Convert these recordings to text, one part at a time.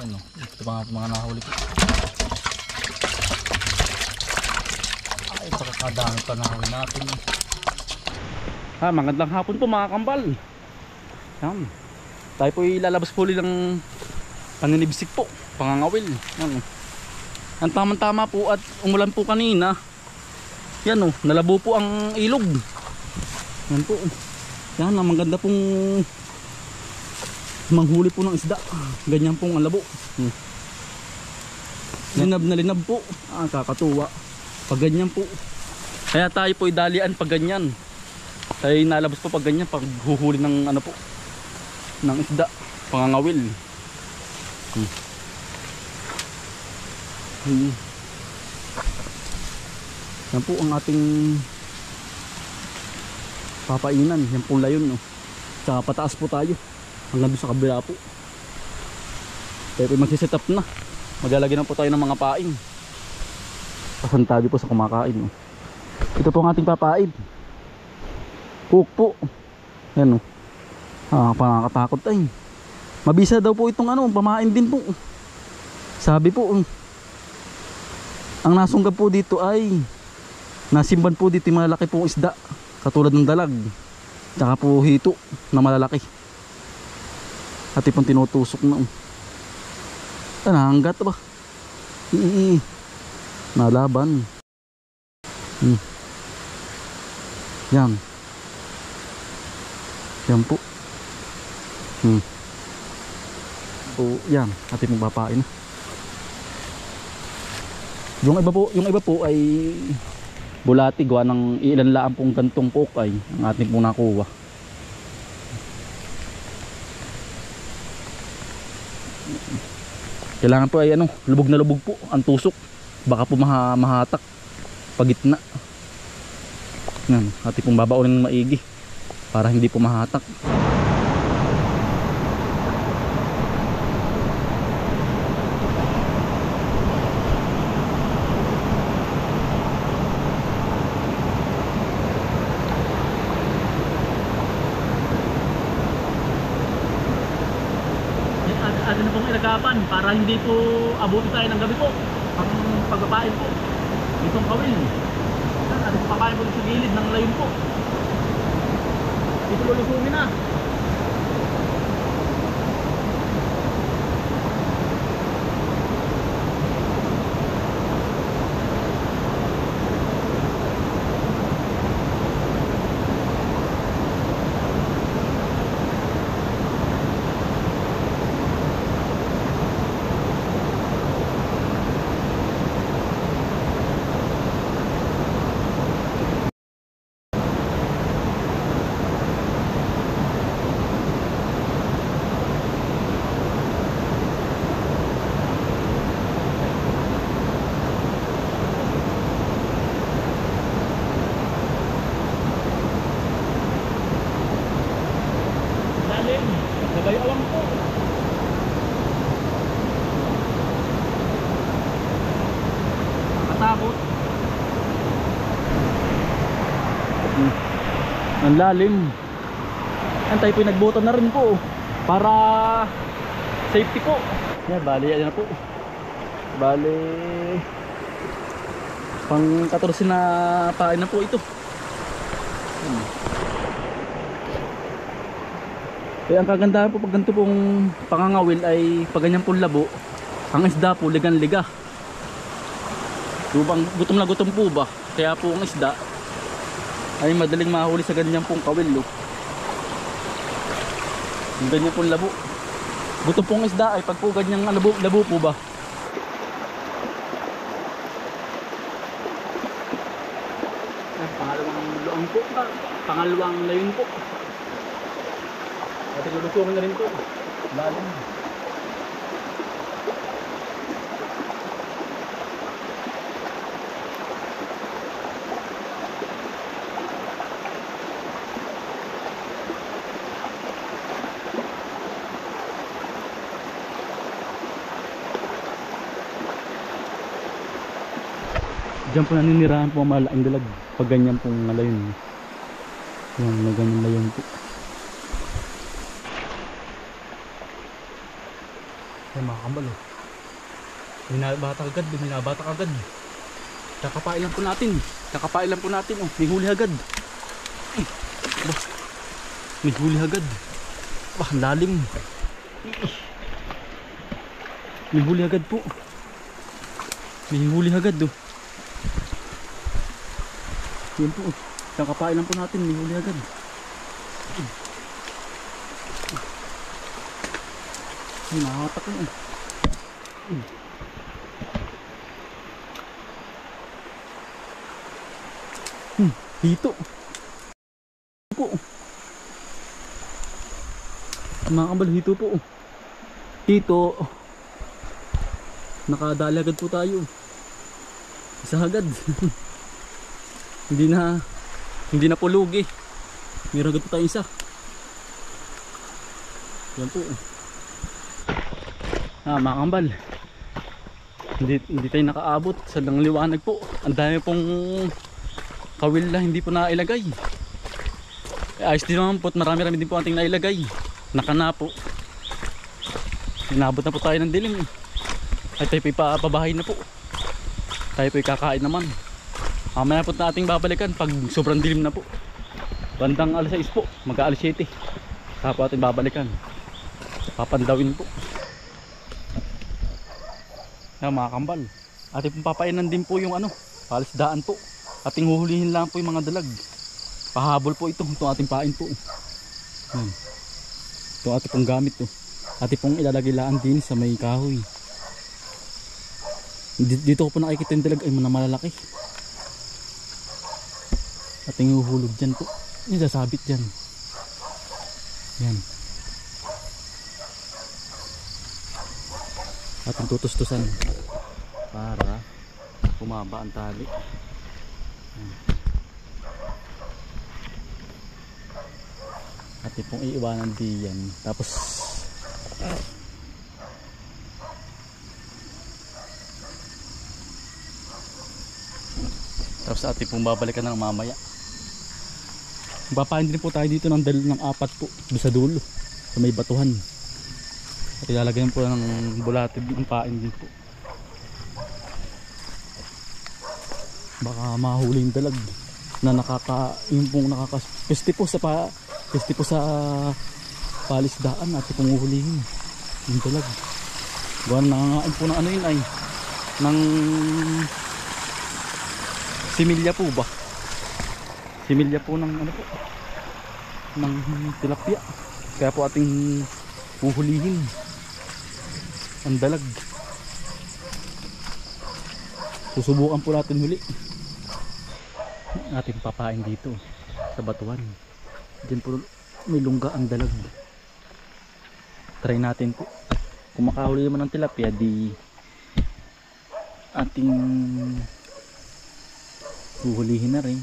Ano, ito pa nga mga nahuli ko. Ay, pakakadami pa nahuli natin. Magandang hapon po mga kambal. Yan. Tayo po ilalabas po ulit ng paninibsik po, pangangawil. Yan. Ang tamang-tama po at umulan po kanina. Yan nalabo po ang ilog. Yan po. Yan, ang maganda pong manghuli po ng isda. Ganyan pong ang labo. Linab na linab po. Kakatuwa. Pag ganyan po. Kaya tayo po idalian pag ganyan. Tayo nalabas po pag ganyan. Pag huhuli ng ano po, ng isda. Pangangawil. Yan po ang ating papainan. Yan po layon. Sa pataas po tayo. Hanggang doon sa kabila po. Kaya po magsiset up na. Maglalagyan na po tayo ng mga pain. Pasantado po sa kumakain. Ito po ang ating papain. Cook po. Yan panakatakot ay. Mabisa daw po itong pamain din po. Sabi po ang nasunggab po dito ay nasimban po dito yung malalaki pong isda. Katulad ng dalag. Tsaka po hito na malalaki. At ipong tinutusok na. Hanggat ba? Nalaban. Yan. Yan po. Yan. At ipong papain na. Yung iba po ay bulati, gawa ng ilan laan pong gantong kokay ang ating pong nakuha. Kailangan po ay lubog na lubog po ang tusok. Baka po mahatak pagitna. Yan, ating pong babaunin ng maigi para hindi po mahatak. Ano na pong ilagapan para hindi po abutin tayo ng gabi po ang pagpapain po itong kawil. Ano po papain po sa gilid ng layon po. Ito lulusungin na. Nabayawang po. Nakatakot. Ang lalim. Yan tayo po nagbutan na rin po para safety po. Yan, bali yan na po. Bali pang 14 na pain na po ito. Kaya ang kagandahan po pag ganito pong pangangawil ay pag ganyan pong labo, ang isda po ligan-liga. Gutom na gutom po ba? Kaya po ang isda ay madaling mahuli sa ganyan pong kawil. Ang ganyan pong labo. Gutom pong isda ay pag po ganyang labo po ba? Pangalawang luang po ba? Pangalawang layon po. At ilulusungan na rin po. Lalim. Diyan po naninirahan po ang malaking dalag pag ganyan pong layon. Yan, may ganyan layon po. Ay mga kambal oh. Binabatak agad, binabatak agad. Kakapain lang po natin. Kakapain lang po natin oh. May huli agad. Bah, may huli agad. Bah, lalim. May huli agad po. May huli agad oh. Yan po oh. Kakapain lang po natin. May huli agad. Ay, nakatak na eh. Hito po. Mga kambal, hito po. Hito. Nakadali agad po tayo. Isa agad. Hindi na po lugi. Meron agad po tayo isa. Yan po. Mga kambal, hindi tayo nakaabot sa liwanag po. Ang dami pong kawil na hindi po nailagay. Ayos din naman po at marami din po ating nailagay. Nakana po. Inabot na po tayo ng dilim. Ay tayo po ipapabahay na po. Tayo po ikakain naman. Mamaya po na ating babalikan pag sobrang dilim na po. Bandang alas 6 po, mag-aalas 7. Saka po ating babalikan. Papandawin po. Mga kambal, ating pong papainan din po yung palisdaan po. Ating huhulihin lang po yung mga dalag. Pahabol po itong ating pain po. Ito ating pong gamit po. Ating pong ilalagay din sa may kahoy. Dito ko po nakikita yung dalag ay malalaki. Ating huhulog dyan po. Yung sasabit dyan. Yan. Ating tutustusan para bumaba ang tali. Ating pong iiwanan diyan. Tapos ating pong babalikan ng mamaya. Papain din po tayo dito ng apat po doon sa dulo sa may batuhan. At ilalagyan po ng bulate yung pain din po. Baka mahuli yung dalag na yung peste po sa palisdaan at pong uhulihin yung dalag. Buwan nangangain po ng yun ay ng similya po ba? Similya po ng po ng tilapia. Kaya po ating uhulihin ang dalag. Susubukan po natin huli. Ating papain dito sa batuan. Diyan po may lungga ang dalag. Try natin po. Kung makahuli naman ng tilapia, di ating huhulihin na rin.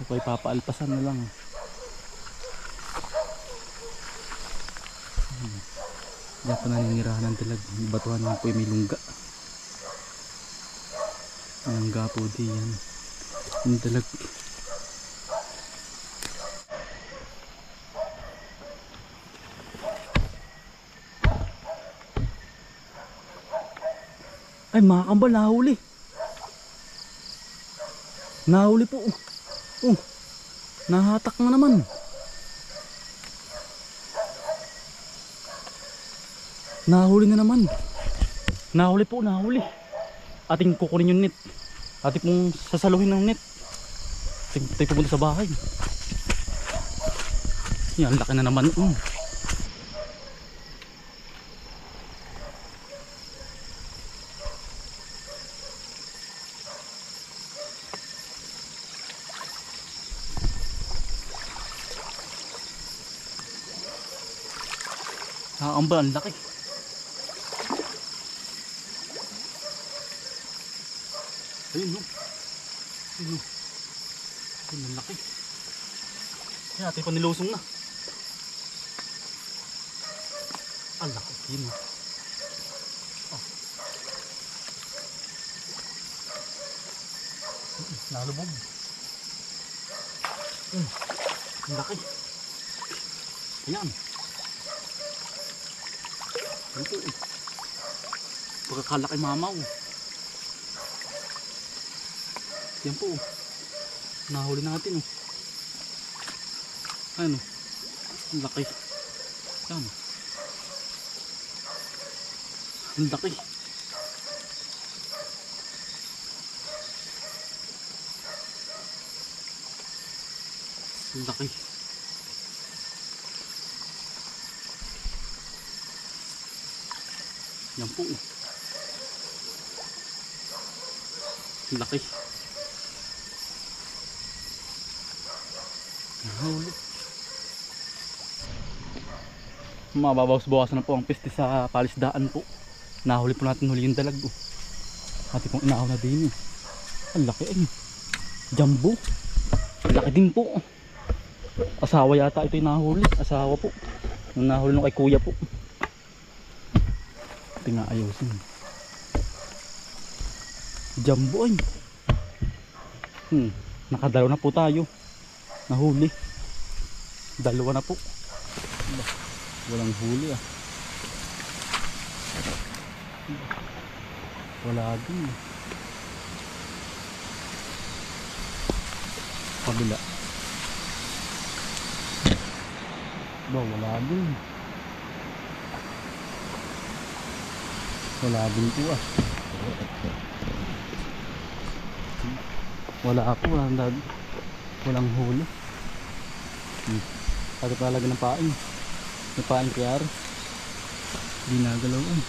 Okay, papaalpasan na lang. Diyan po naninirahan ng dalag. Batuhan lang po yung may lungga. Lungga po di yan. Yung dalag. Ay mga kambal, nahuli. Nahuli po. Oh, nahatak na naman. Nahuli na naman. Nahuli po, nahuli. Ating kukunin yung net. Ating pong sasaluhin ng net. Tayo pupunta sa bahay. Yan, laki na naman. Amba, ang laki. Ayun no. Ayun no. Ayun, ang laki. Kaya natin pa nilusong na. Ang laki. Yun no. Oh. Nalubog. Ang laki. Ayan. Ito eh. Pagkakalaki mamaw. Yan po. Nahuli natin oh. Ano? Ang laki. Yan. Ang laki. Ang laki. Yan po. Ang laki. Nahuli. Mababawas-bawasan na po ang piste sa palisdaan po. Nahuli po natin huli yung dalag oh. Ati pong inahaw na din eh. Ang laki eh. Jumbo. Ang laki din po. Asawa yata ito yung nahuli. Asawa po. Yung nahuli nung kay kuya po. Ito nga ayusin. Jumbo ay. Nakadalaw na po tayo. Nahuli. Dalawa na po. Walang huli ah. Wala din. Kabila. Wala din. Wala din po ah. Wala po. Walang huli. Pati talaga ng pain. May pain kaya rin. Di nagalawan.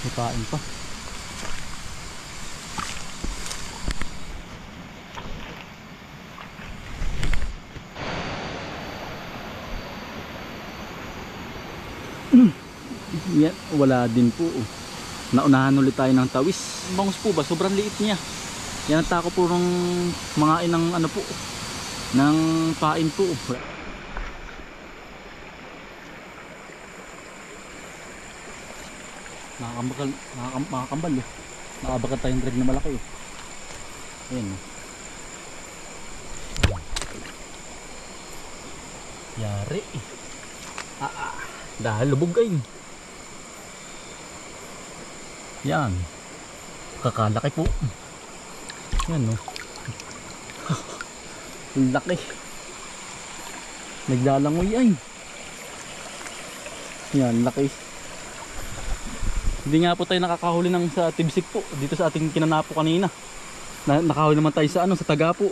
May pain pa. Yan, wala din po. Naunahan ulit tayo ng tawis. Bangus po ba? Sobrang liit niya. Yan ang tako po ng mga inang ano po. Ng pain po. Nakakambal eh. Nakabakat tayong drag na malaki eh. Ayan eh. Yari eh. Dahil lubog ay. Yan. Kakalaki po. Yan no. Laki. Naglalangoy ay. Yan, laki. Hindi nga po tayo nakakahuli ng sa tibsik po. Dito sa ating kinanapo kanina. Nakahuli naman tayo sa sa taga po.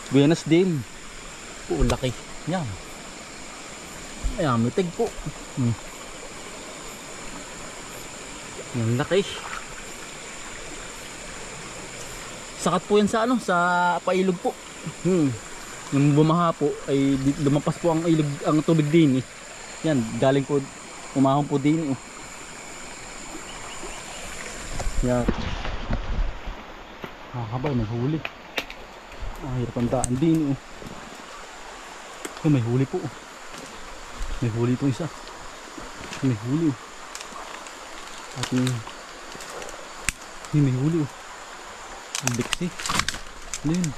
Buenas din. Po, laki. Yan. Ayan, mitig po. Ang laki. Sakat po yan sa sa pailog po. Yung bumaha po ay lumampas po ang ilog, ang tubig din eh. Yan, galing po umahon po din oh. Yan. Nakakabay, may huli. Hirap ang daan din oh. May huli po oh. May huli itong isa. May huli oh. At may huli oh. Ang biksi. Ano yun?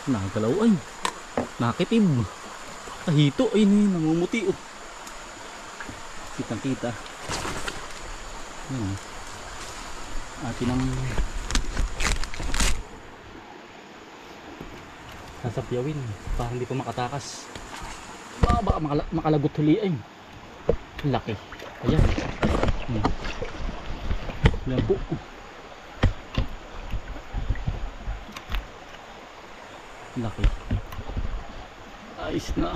Nagalaw ay. Nakitib. Kahito ay namumuti oh. Kitang kita. Yan oh. Atin ang sasapyawin para hindi pa makatakas. Baka makalagot huli ay. Laki. Ayan. Yan po. Laki. Ayos na.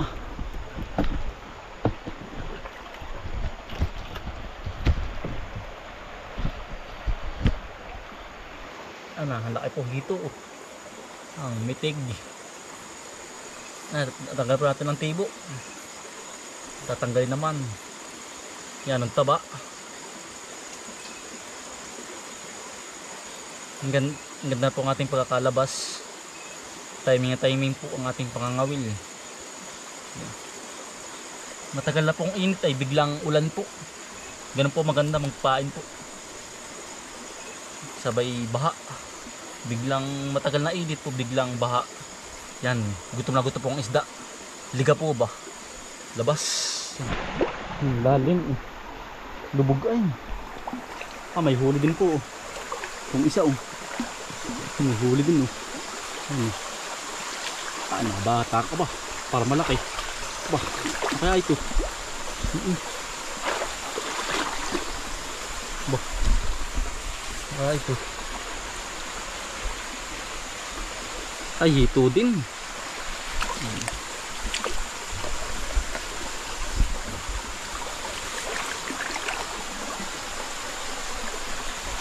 Ang laki po dito. Ang mitig. Tatanggal po natin ng tibo. Tatanggalin naman. Yan ang taba. Ang ganda po ang ating pagkakalabas. Timing na timing po ang ating pangangawil. matagal na pong init ay biglang ulan po. Ganun po maganda magpain po. Sabay baha. Biglang matagal na init po, biglang baha. Yan, gutom na gutom po ang isda. Liga po ba? Labas. Lalim. Lubog ay. May huli din po. Yung isa may huli din. Ano, bata ka ba? Para malaki. Ba, kaya ito. Ba, kaya ito. Ay, ito din.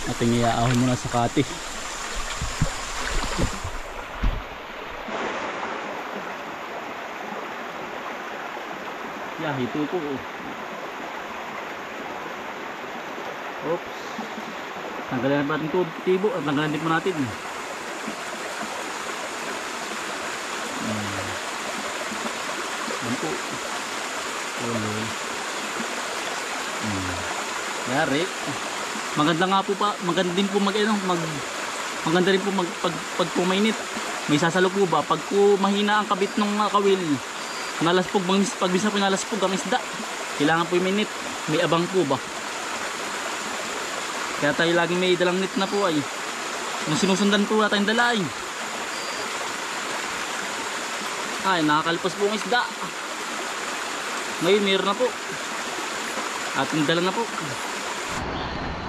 Ating iaahon muna sa kati. Yeah, ito po. Oops. Tanggalan natin ito tibo at tanggalan din po natin. Yan po. Yari. Maganda nga po pa, maganda din po maganda rin po pag pumainit. May sasalo po ba pag po mahina ang kabit ng kawil, nalaspog pag bisa po nalaspog ang isda, kailangan po yung minute, may abang po ba. Kaya tayo laging may dalang net na po ay kung sinusundan po natin yung dala ay nakakalpas po ang isda. Ngayon meron na po ating dala na po.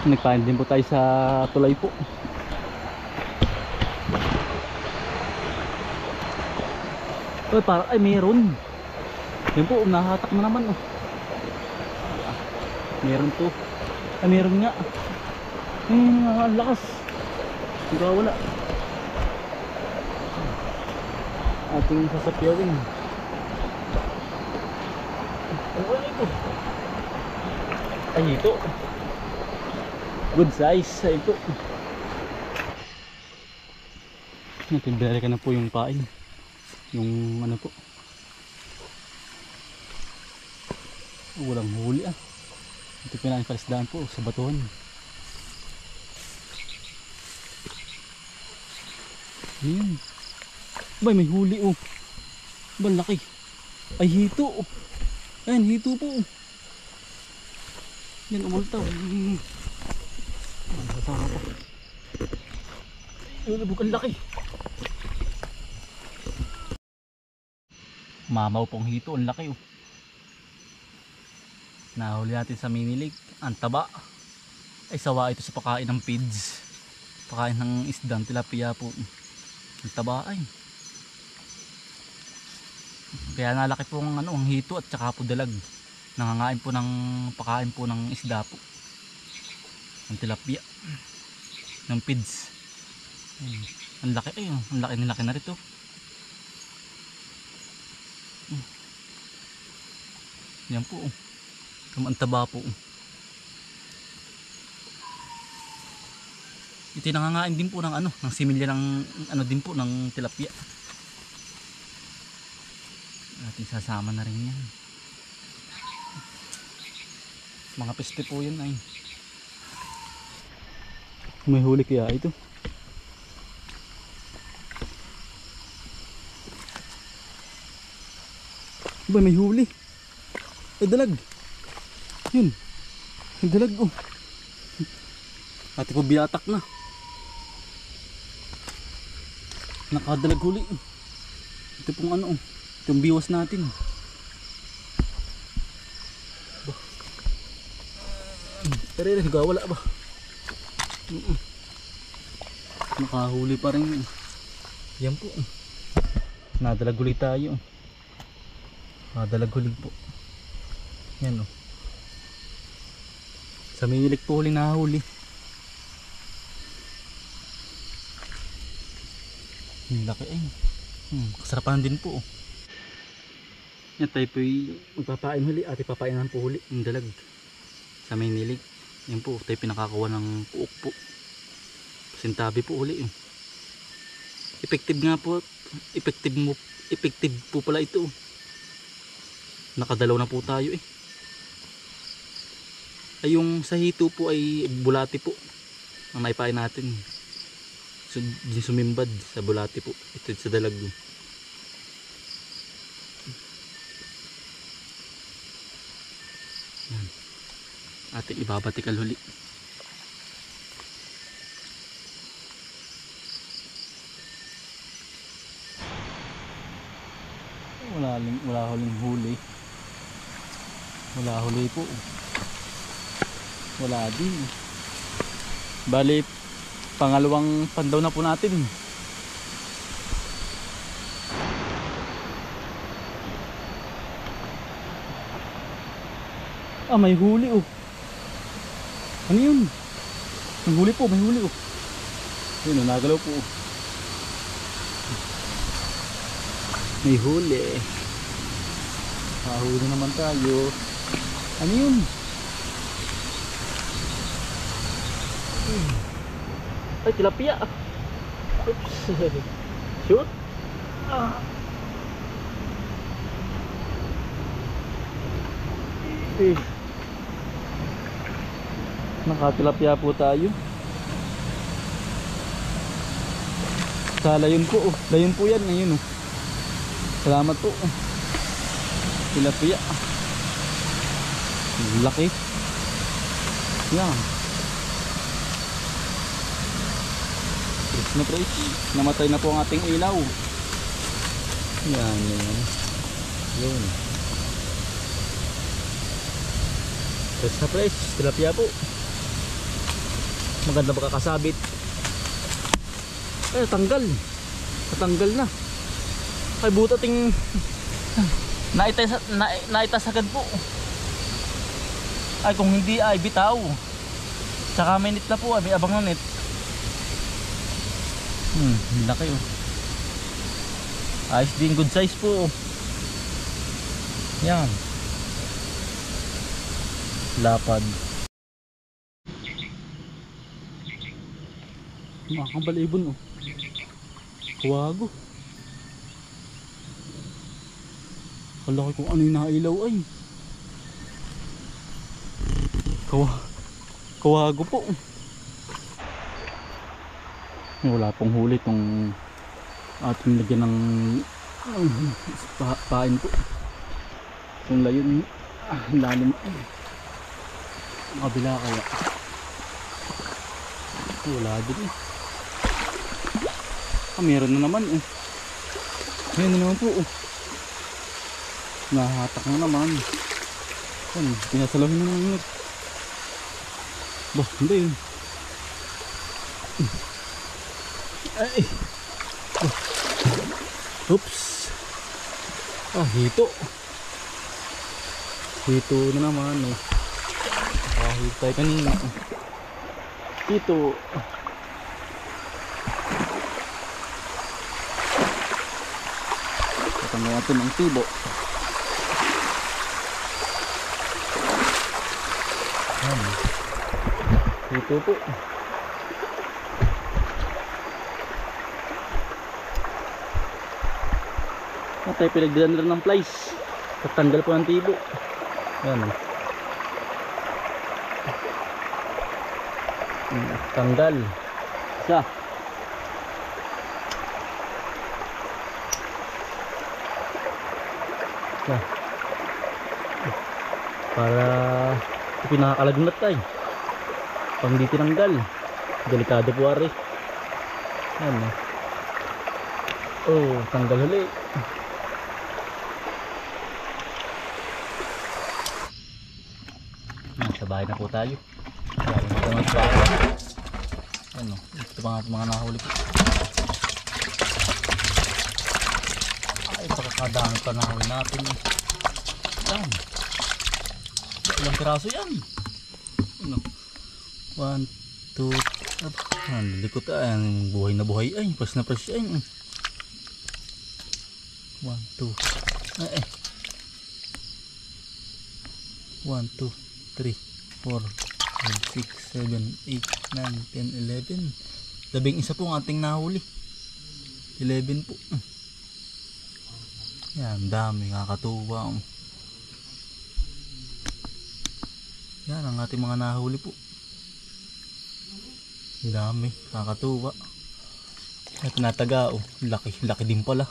Nagpain din po tayo sa tulay po. Ay meron. Yan po, nahatak na naman meron po. Ay meron nga. Ang lakas. Hindi wala. Ating sasapyawin. Wala ito. Ay ito. Good size. Ay ito. Natibalikan na po yung pain. Yung ano po. Walang huli Ito pinang palisdaan po sa batuhan. Bay, may huli Ba, laki. Ay, hito Ayan, hito po Yan, umultaw. Masama po. Ay, bukan laki. Mamaw pong hito, ang laki Nahuli natin sa mini lake. Ang taba. Ay, sawa ito sa pakain ng feeds. Pakain ng isdang tilapia po. Ang taba ay. Kaya nalaki po ang hito at saka po dalag. Nangangain po ng pakain po ng isda po. Ang tilapia. Ng feeds. Ang laki ay. Ang laki na rito. Yan po ang taba po. Ito nangangain din po ng ng similya ng din po ng tilapia. Ating sasama na rin yan. Mga peste po yun ay. May huli kaya ito. Ba, may huli. Ay, dalag. Yun. Ay, dalag Ate po biyatak na. Nakadalag huli. Ito pong itong biwas natin. Pero wala ba? Nakahuli pa rin. Yan po. Nadalag huli tayo. Nadalag huli po. Yan sa minilik po huli nahuli. Yung laki ay. Kasarapan din po. Yan tayo po magpapain huli. Ate papainan po huli. Yung dalag. Sa minilik. Yan po. Tayo pinakakuha ng puok po. Sintabi po huli. Effective nga po. Effective po pala ito. Nakadalaw na po tayo eh. Ay yung sa hito po ay bulati po ang naipain natin. So, sumimbad sa bulati po. Ito sa dalag. Yan. Ating ibabatikal huli. Wala huling huli. Wala huli po. Wala din. Bali, pangalawang pandaw na po natin. May huli oh. Ano yun? May huli po, may huli oh. Yun, nagalaw po. May huli. Hahuli naman tayo. Ano yun? Ay, tilapia. Oops. Shoot. Nakatilapia po tayo. Sa layon po oh. Layon po yan ngayon oh. Salamat po. Tilapia. Laki. Yan. Na fresh. Namatay na po ang ating ilaw. Yan, yan. Yun. Fresh na fresh. Tilapia po. Maganda makakasabit. Ay, tanggal. Natanggal na. Ay, butating naitas agad po. Ay, kung hindi ay bitaw. Tsaka may net na po. May abang na net. Laki oh. Ayos din, good size po. Yan. Lapad. Makabalibon oh. Kawago. Kalaki kung ano yung nailaw ay. Kawago po. Wala pong huli itong ating lagyan ng pain po. Itong layon lalim makabila kaya wala din eh. Meron na naman eh. Meron na naman po oh. Nahatak na naman. Pinasalahin na naman. Bah, hindi yun. Ay. Oops. Hito. Hito na naman oh. Hito tayo kanina. Hito. Tatanggal natin ang tubo. Hito po. Tayo pinagdilan na ng flies. Tatanggal po ng tibo. Yan. Tanggal. Isa. Isa. Para pinakakalagnat tayo. Pang di tinanggal. Delikado po ari. Yan. Oh, tanggal huli. Sa bahay na po tayo. Ano, ito pa nga mga nahuli po. Ay, pakakadami pa nahuli natin. Yan. Ilang piraso yan. Ano? 1, 2, likot ay. Buhay na buhay ay. Pas na pas ay. 1, 2. Ay. 1, 2, 3, 4, 5, 6, 7, 8, 9, 10, 11. Labing isa po ang ating nahuli. 11 po. Yan, dami, kakatuwa. Yan ang ating mga nahuli po. Dami, nakakatuwa. At tinataga, oh, laki din pala.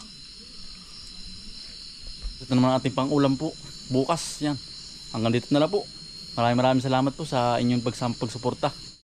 Ito naman ang ating pang-ulam po. Bukas, yan. Hanggang dito na lang po. Maraming salamat po sa inyong pagsuporta.